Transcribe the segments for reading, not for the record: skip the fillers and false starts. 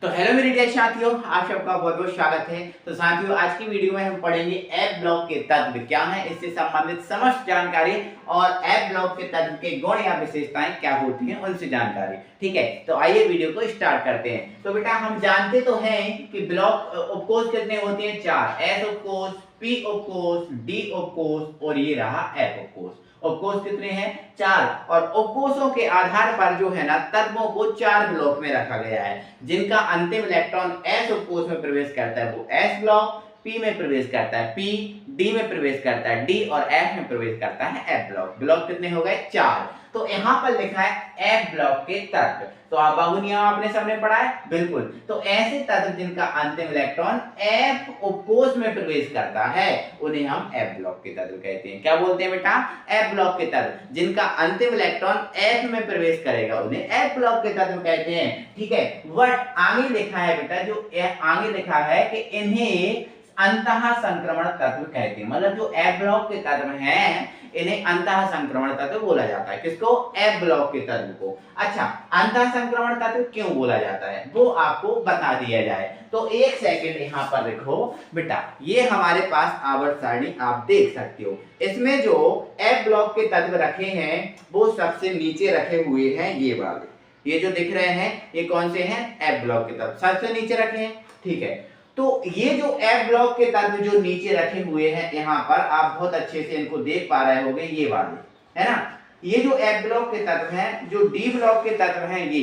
तो हेलो मेरे डियर साथियों, आप सबका बहुत बहुत स्वागत है। तो साथियों, आज की वीडियो में हम पढ़ेंगे एफ ब्लॉक के तत्व क्या हैं, इससे संबंधित समस्त जानकारी और एफ ब्लॉक के तत्व के गुण या विशेषताएं क्या होती हैं उनसे जानकारी। ठीक है, तो आइए वीडियो को स्टार्ट करते हैं। तो बेटा हम जानते तो हैं कि ब्लॉक उपकोष कितने होते हैं, 4। एस उपकोष, पी उपकोष, डी उपकोष और ये रहा एफ उपकोष। उपकोष कितने हैं, 4। और उपकोषों के आधार पर जो है ना तत्वों को 4 ब्लॉक में रखा गया है, जिनका अंतिम इलेक्ट्रॉन एस उपकोष में प्रवेश करता है वो एस ब्लॉक, पी में प्रवेश करता है पी, डी में प्रवेश करता है डी और एफ में प्रवेश करता है एफ ब्लॉक। ब्लॉक कितने हो गए, 4। तो यहाँ पर लिखा है एफ ब्लॉक के तत्व। तो आप बाबू आपने सबने पढ़ा है, बिल्कुल। तो ऐसे तत्व जिनका अंतिम इलेक्ट्रॉन एफ उपकोष में प्रवेश करता है उन्हें हम एफ ब्लॉक के तत्व कहते हैं। क्या बोलते हैं बेटा, एफ ब्लॉक के तत्व जिनका अंतिम इलेक्ट्रॉन एफ में प्रवेश करेगा उन्हें एफ ब्लॉक के तत्व कहते हैं। ठीक है, बट आगे लिखा है बेटा, जो आगे लिखा है कि इन्हें अंतः संक्रमण तत्व कहते हैं। मतलब जो एफ ब्लॉक के तत्व हैं इन्हें अंतः संक्रमण तत्व बोला जाता है। किसको, एफ ब्लॉक के तत्व को। अच्छा, अंतः संक्रमण तत्व क्यों बोला जाता है वो आपको बता दिया जाए। तो एक सेकंड यहाँ पर लिखो बेटा, ये हमारे पास आवर्त सारणी आप देख सकते हो। इसमें जो एफ ब्लॉक के तत्व रखे हैं वो सबसे नीचे रखे हुए हैं, ये वाले, ये जो दिख रहे हैं ये कौन से हैं, एफ ब्लॉक के तत्व सबसे नीचे रखे हैं। ठीक है, तो ये जो एफ ब्लॉक के तत्व जो नीचे रखे हुए हैं यहाँ पर आप बहुत अच्छे से इनको देख पा रहे होंगे, ये वाले है ना। ये जो एफ ब्लॉक के तत्व हैं, जो डी ब्लॉक के तत्व हैं, ये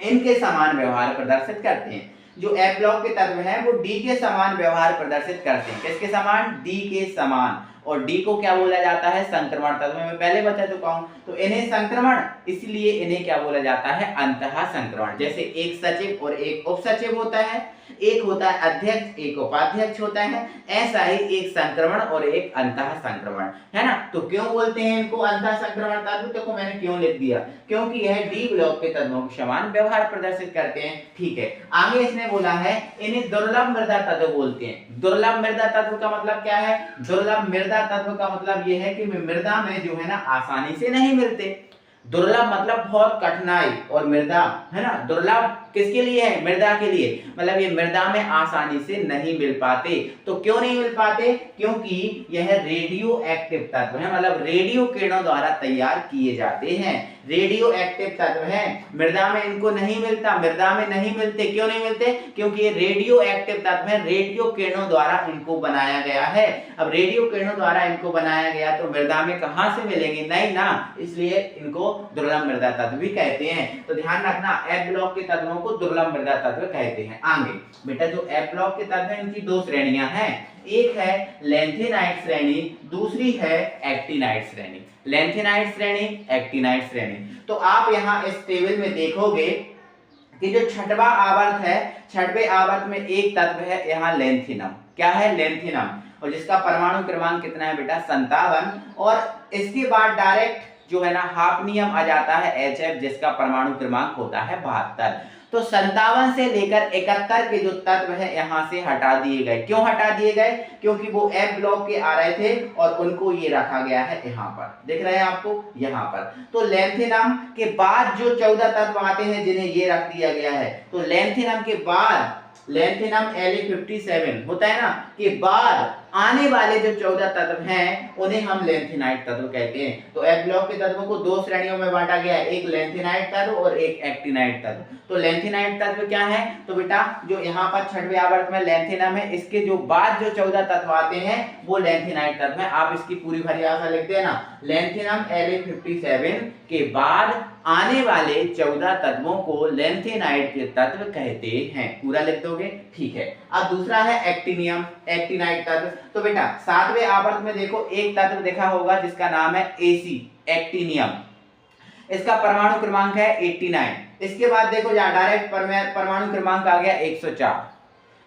इनके समान व्यवहार प्रदर्शित करते हैं। जो एफ ब्लॉक के तत्व हैं वो डी के समान व्यवहार प्रदर्शित करते हैं। किसके समान, डी के समान। और डी को क्या बोला जाता है, संक्रमण तत्व। मैं पहले बता चुका हूं। तो इन्हें संक्रमण, इसलिए इन्हें क्या बोला जाता है, अंतः संक्रमण। जैसे एक सचिव और एक उपसचिव होता है, एक होता है अध्यक्ष, एक उपाध्यक्ष होता है, ऐसा ही एक संक्रमण और एक अंतः संक्रमण है ना। तो क्यों बोलते हैं इनको अंतः संक्रमण तत्व, देखो मैंने क्यों लिख दिया, क्योंकि यह डी ब्लॉक के तत्वों के समान व्यवहार प्रदर्शित करते हैं। ठीक है, आगे इसने बोला है इन्हें दुर्लभ मृदा तत्व बोलते हैं। दुर्लभ मृदा तत्व का मतलब क्या है, दुर्लभ मृदा तत्व का मतलब यह है कि मृदा में जो है ना आसानी से नहीं मिलते। दुर्लभ मतलब बहुत कठिनाई, और मृदा है ना, दुर्लभ किसके लिए है, मृदा के लिए। मतलब ये मृदा में आसानी से नहीं मिल पाते। तो क्यों नहीं मिल पाते, क्योंकि यह रेडियो एक्टिव तत्व है, मतलब रेडियो किरणों द्वारा तैयार किए जाते हैं। रेडियो एक्टिव तत्व है, मृदा में इनको नहीं मिलता, मृदा में नहीं मिलते। क्यों नहीं मिलते, क्योंकि ये रेडियो एक्टिव तत्व है, रेडियो किरणों द्वारा इनको बनाया गया है। अब रेडियो किरणों द्वारा इनको बनाया गया तो मृदा में कहां से मिलेंगे, नहीं ना, इसलिए इनको दुर्लभ मृदा तत्व भी कहते हैं। तो ध्यान रखना, एफ ब्लॉक के तत्वों को दुर्लभ मृदा तत्व कहते हैं। आगे बेटा, जो एफ ब्लॉक के तत्व हैं इनकी दो श्रेणियां हैं, एक है लैंथेनाइट श्रेणी, दूसरी है एक्टिनाइट श्रेणी। लैंथेनाइट श्रेणी, एक्टिनाइट श्रेणी। तो आप यहाँ इस टेबल में देखोगे कि जो छठवां आवर्त है, छठवें आवर्त में एक तत्व है यहाँ लैंथेनम। क्या है, लैंथेनम, और जिसका परमाणु क्रमांक कितना है बेटा, 57। और इसके बाद डायरेक्ट जो है ना हाफनियम आ जाता है HF, जिसका परमाणु क्रमांक होता है 72। तो 57 से लेकर 71 के जो तत्व है यहाँ से हटा दिए गए। क्यों हटा दिए गए, क्योंकि वो एफ ब्लॉक के आ रहे थे और उनको ये रखा गया है यहाँ पर, दिख रहे हैं आपको यहाँ पर। तो लैंथेनम के बाद जो 14 तत्व आते हैं जिन्हें ये रख दिया गया है, तो लैंथेनम के बाद, लैंथेनम Li57 होता है ना, के बाद आने वाले जो 14 तत्व हैं उन्हें हम लैंथेनाइट तत्व कहते हैं। तो एफ ब्लॉक के तत्वों को दो श्रेणियों में बांटा गया है, एक लैंथेनाइट तत्व और एक एक्टिनाइट तत्व। तो लैंथेनाइट तत्व क्या है, तो बेटा जो यहाँ पर छठवें आवर्त में लैंथेनम है, इसके जो बाद जो 14 तत्व आते हैं वो लैंथेनाइट तत्व है। आप इसकी पूरी भरी आशा लिख देना, लैंथेनम Li57 के बाद आने वाले 14 तत्वों को लैंथेनाइट के तत्व कहते हैं। पूरा लिख दोगे, ठीक है। अब दूसरा है एक्टिनियम, एक्टिनाइट तत्व। तो बेटा 7वें आवर्त में देखो एक तत्व देखा होगा जिसका नाम है AC, एक्टिनियम। इसका परमाणु क्रमांक है 89। इसके बाद देखो डायरेक्ट परमाणु क्रमांक आ गया 104।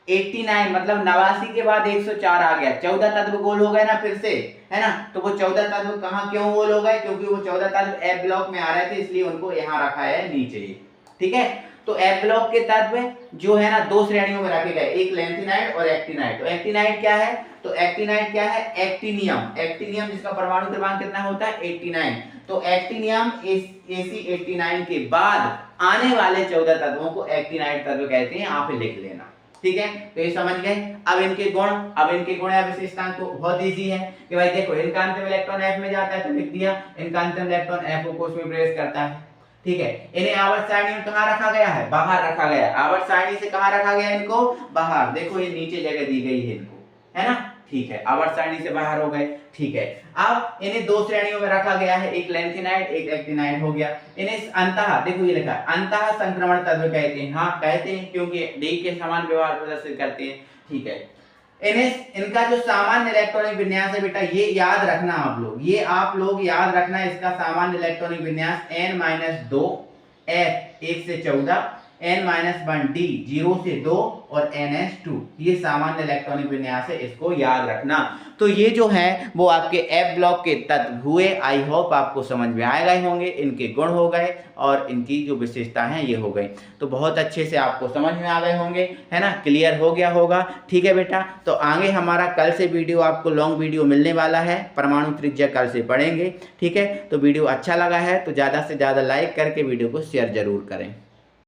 89 मतलब 89 के बाद 104 आ गया, 14 तत्व गोल हो गए ना फिर से, है ना। तो वो 14 तत्व कहाँ क्यों गोल हो गए, क्योंकि वो 14 तत्व एफ ब्लॉक में आ रहे थे, इसलिए उनको यहाँ रखा है नीचे। ठीक है, तो एफ ब्लॉक के तत्व जो है ना दो श्रेणियों में रखे गए, एक लैंथेनाइट और एक्टिनाइट। तो एक्टिनाइट क्या है, तो एक्टिनाइट क्या है, एक्टिनियम। एक्टिनियम जिसका परमाणु क्रमांक कितना होता है, 89। तो एक्टिनियम AC 89 के बाद आने वाले 14 तत्वों को एक्टिनाइड तत्व कहते हैं, आप लिख लेना। ठीक है, तो ये समझ गए। अब इनके गुण या विशेषताएं तो बहुत इजी है कि भाई देखो, इनका अंतिम इलेक्ट्रॉन F में जाता है तो लिख दिया, इनका अंतिम इलेक्ट्रॉन F को कोष में प्रवेश करता है। ठीक है, इन्हें आवर्त सारणी में कहाँ रखा गया है? बाहर रखा गया है। आवर्त सारणी से कहाँ रखा गया है इनको? बाहर। देखो ये नीचे जगह दी गई है इनको, है ना। ठीक है, आवर्त सारणी से बाहर हो गए। ठीक है, अब इन्हें दो श्रेणियों में रखा गया है, एक लेंथिनाइड एक एक्टिनाइड हो गया। इन्हें अंतः, देखो ये लिखा है अंतः संक्रमण तत्व कहते हैं। हाँ कहते हैं, क्योंकि डी के समान व्यवहार प्रदर्शित करते हैं। ठीक है, इनका जो सामान्य इलेक्ट्रॉनिक विन्यास है बेटा, ये याद रखना आप लोग, याद रखना। इसका सामान्य इलेक्ट्रॉनिक विन्यास n-2 F 1 से 14, n-1 D 0 से 2 और ns2, ये सामान्य इलेक्ट्रॉनिक विन्यास है, इसको याद रखना। तो ये जो है वो आपके F ब्लॉक के तत्व हुए। आई होप आपको समझ में आ गए होंगे, इनके गुण हो गए और इनकी जो विशेषता है ये हो गई। तो बहुत अच्छे से आपको समझ में आ गए होंगे, है ना, क्लियर हो गया होगा। ठीक है बेटा, तो आगे हमारा कल से वीडियो, आपको लॉन्ग वीडियो मिलने वाला है, परमाणु त्रिज्या कल से पढ़ेंगे। ठीक है, तो वीडियो अच्छा लगा है तो ज़्यादा से ज़्यादा लाइक करके वीडियो को शेयर जरूर करें।